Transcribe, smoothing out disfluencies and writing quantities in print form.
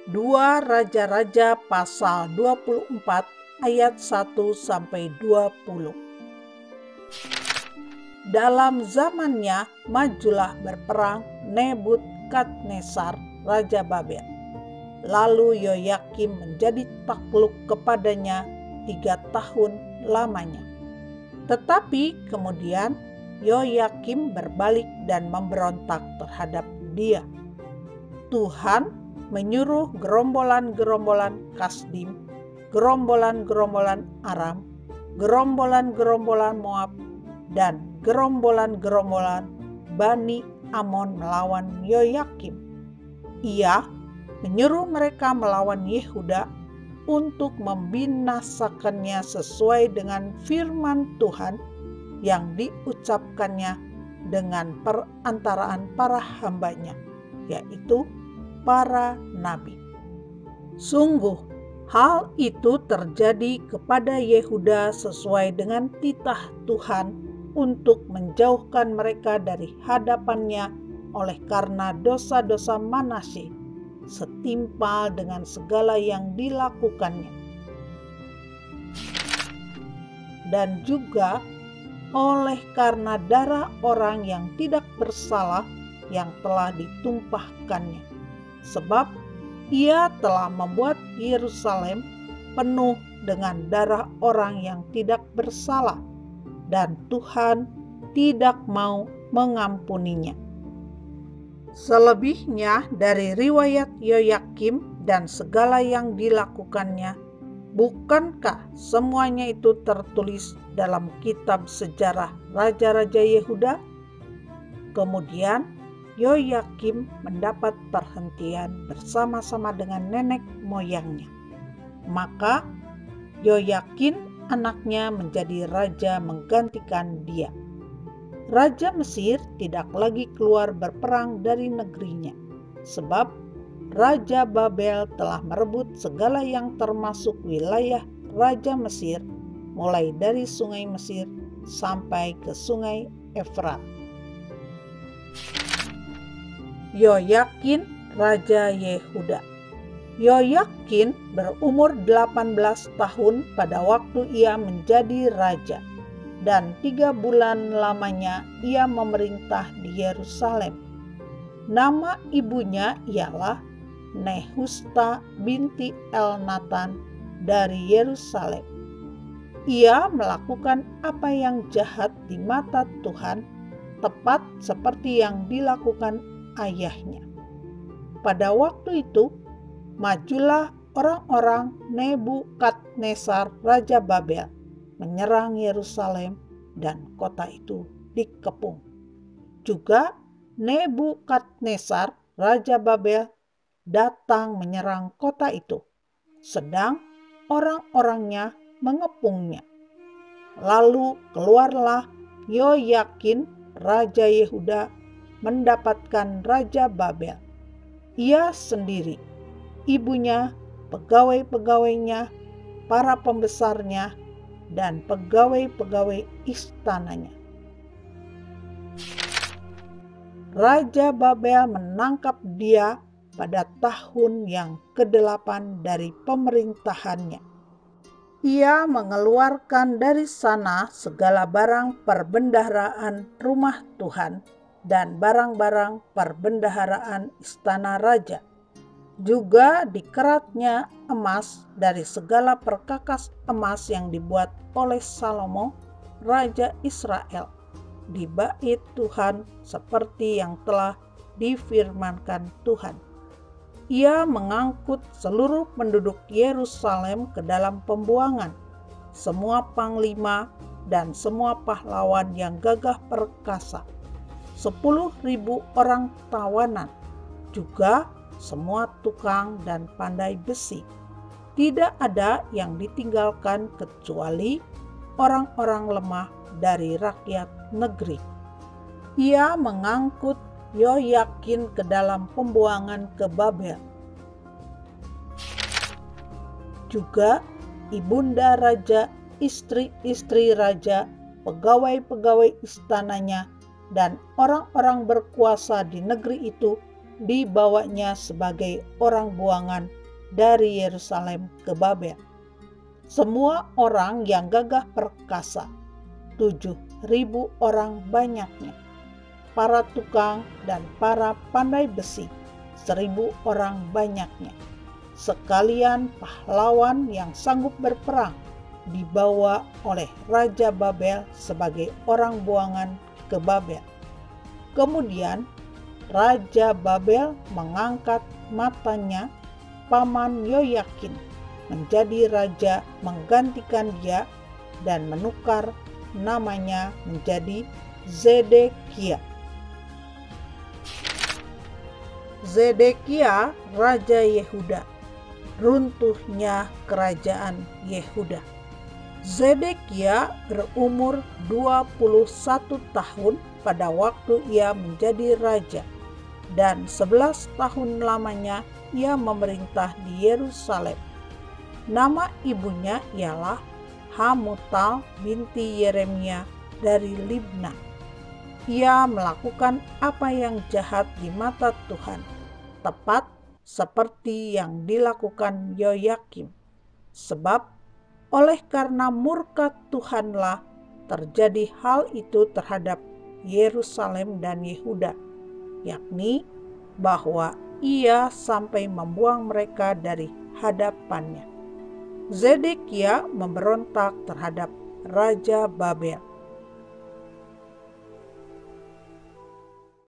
2 Raja-Raja pasal 24 ayat 1-20. Dalam zamannya majulah berperang Nebukadnezar Raja Babel. Lalu Yoyakim menjadi takluk kepadanya 3 tahun lamanya. Tetapi kemudian Yoyakim berbalik dan memberontak terhadap dia. Tuhan menyuruh gerombolan-gerombolan Kasdim, gerombolan-gerombolan Aram, gerombolan-gerombolan Moab, dan gerombolan-gerombolan Bani Amon melawan Yoyakim. Ia menyuruh mereka melawan Yehuda untuk membinasakannya sesuai dengan firman Tuhan yang diucapkannya dengan perantaraan para hambanya, yaitu para nabi. Sungguh, hal itu terjadi kepada Yehuda sesuai dengan titah Tuhan untuk menjauhkan mereka dari hadapannya oleh karena dosa-dosa Manasye, setimpal dengan segala yang dilakukannya. Dan juga oleh karena darah orang yang tidak bersalah yang telah ditumpahkannya. Sebab ia telah membuat Yerusalem penuh dengan darah orang yang tidak bersalah, dan Tuhan tidak mau mengampuninya. Selebihnya dari riwayat Yoyakim dan segala yang dilakukannya, bukankah semuanya itu tertulis dalam kitab sejarah Raja-Raja Yehuda? Kemudian Yoyakim mendapat perhentian bersama-sama dengan nenek moyangnya. Maka Yoyakin anaknya menjadi raja menggantikan dia. Raja Mesir tidak lagi keluar berperang dari negerinya, sebab Raja Babel telah merebut segala yang termasuk wilayah Raja Mesir, mulai dari sungai Mesir sampai ke sungai Efrat. Yoyakin Raja Yehuda. Yoyakin berumur 18 tahun pada waktu ia menjadi raja, dan 3 bulan lamanya ia memerintah di Yerusalem. Nama ibunya ialah Nehusta binti Elnatan dari Yerusalem. Ia melakukan apa yang jahat di mata Tuhan, tepat seperti yang dilakukan ayahnya. Pada waktu itu, majulah orang-orang Nebukadnezar Raja Babel menyerang Yerusalem, dan kota itu dikepung. Juga Nebukadnezar Raja Babel datang menyerang kota itu, sedang orang-orangnya mengepungnya. Lalu keluarlah Yoyakin Raja Yehuda mendapatkan Raja Babel, ia sendiri, ibunya, pegawai-pegawainya, para pembesarnya, dan pegawai-pegawai istananya. Raja Babel menangkap dia pada tahun yang ke-8 dari pemerintahannya. Ia mengeluarkan dari sana segala barang perbendaharaan rumah Tuhan dan barang-barang perbendaharaan istana raja. Juga dikeratnya emas dari segala perkakas emas yang dibuat oleh Salomo, Raja Israel, di bait Tuhan seperti yang telah difirmankan Tuhan. Ia mengangkut seluruh penduduk Yerusalem ke dalam pembuangan, semua panglima dan semua pahlawan yang gagah perkasa, 10.000 orang tawanan, juga semua tukang dan pandai besi. Tidak ada yang ditinggalkan kecuali orang-orang lemah dari rakyat negeri. Ia mengangkut Yoyakin ke dalam pembuangan ke Babel. Juga ibunda raja, istri-istri raja, pegawai-pegawai istananya, dan orang-orang berkuasa di negeri itu dibawanya sebagai orang buangan dari Yerusalem ke Babel. Semua orang yang gagah perkasa, 7.000 orang banyaknya. Para tukang dan para pandai besi, 1.000 orang banyaknya. Sekalian pahlawan yang sanggup berperang dibawa oleh Raja Babel sebagai orang buangan ke Babel. Kemudian Raja Babel mengangkat matanya paman Yoyakin menjadi raja menggantikan dia dan menukar namanya menjadi Zedekia. Zedekia Raja Yehuda. Runtuhnya kerajaan Yehuda. Zedekia berumur 21 tahun pada waktu ia menjadi raja, dan 11 tahun lamanya ia memerintah di Yerusalem. Nama ibunya ialah Hamutal binti Yeremia dari Libna. Ia melakukan apa yang jahat di mata Tuhan, tepat seperti yang dilakukan Yoyakim. Sebab oleh karena murka Tuhanlah terjadi hal itu terhadap Yerusalem dan Yehuda, yakni bahwa ia sampai membuang mereka dari hadapannya. Zedekia memberontak terhadap Raja Babel.